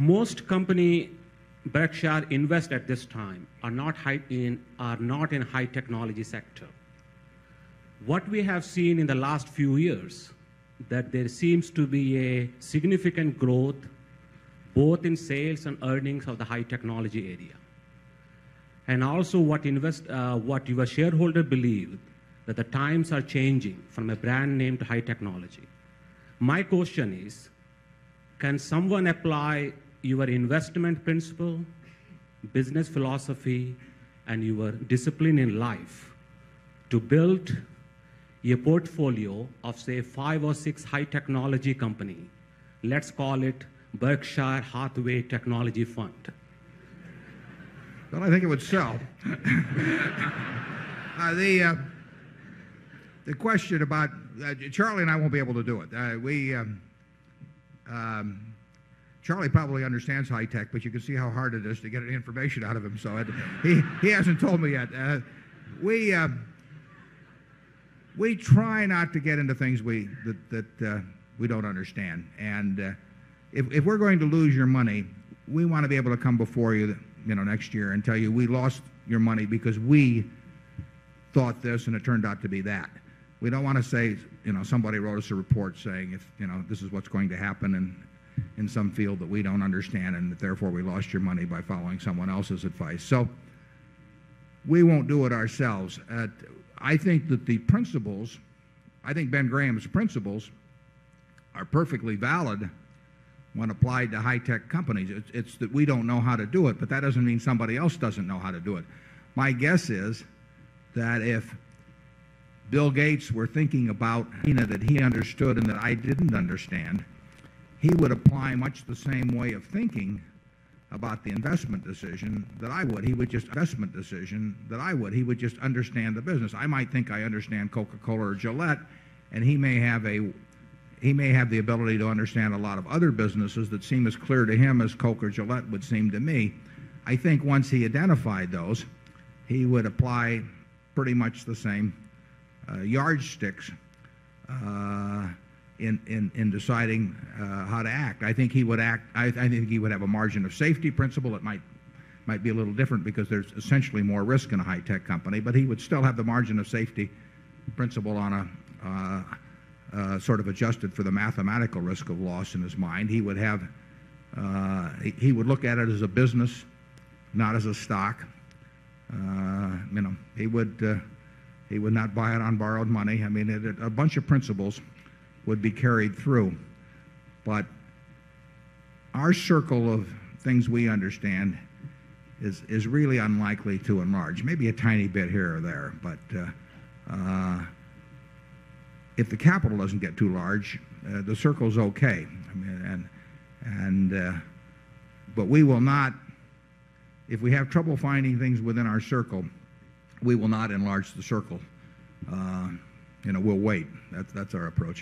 Most company Berkshire invest at this time are not in high technology sector. What we have seen in the last few years, that there seems to be a significant growth both in sales and earnings of the high technology area. And also what your shareholder believe, that the times are changing from a brand name to high technology. My question is, can someone apply your investment principle, business philosophy, and your discipline in life to build a portfolio of, say, 5 or 6 high technology company? Let's call it Berkshire Hathaway Technology Fund. Well, I think it would sell. The question about Charlie and I won't be able to do it. Charlie probably understands high tech, but you can see how hard it is to get any information out of him. So he hasn't told me yet. We try not to get into things that we don't understand. And if we're going to lose your money, we want to be able to come before you, next year and tell you we lost your money because we thought this and it turned out to be that. We don't want to say, somebody wrote us a report saying if, this is what's going to happen in some field that we don't understand and that therefore we lost your money by following someone else's advice. So we won't do it ourselves. I think that the principles, I think Ben Graham's principles are perfectly valid when applied to high-tech companies. It's that we don't know how to do it, but that doesn't mean somebody else doesn't know how to do it. My guess is that if Bill Gates were thinking about that he understood and that I didn't understand, he would apply much the same way of thinking about the investment decision that I would. He would just He would just understand the business. I might think I understand Coca-Cola or Gillette, and he may have the ability to understand a lot of other businesses that seem as clear to him as Coke or Gillette would seem to me. I think once he identified those, he would apply pretty much the same yardsticks in deciding how to act. I think he would act. I think he would have a margin of safety principle. It might be a little different because there's essentially more risk in a high-tech company, but he would still have the margin of safety principle on a sort of adjusted for the mathematical risk of loss in his mind. He would have he would look at it as a business, not as a stock. He would not buy it on borrowed money. I mean, a bunch of principles would be carried through. But our circle of things we understand is really unlikely to enlarge. Maybe a tiny bit here or there, but if the capital doesn't get too large, the circle's okay. I mean, but we will not, if we have trouble finding things within our circle, we will not enlarge the circle. We'll wait. That's our approach.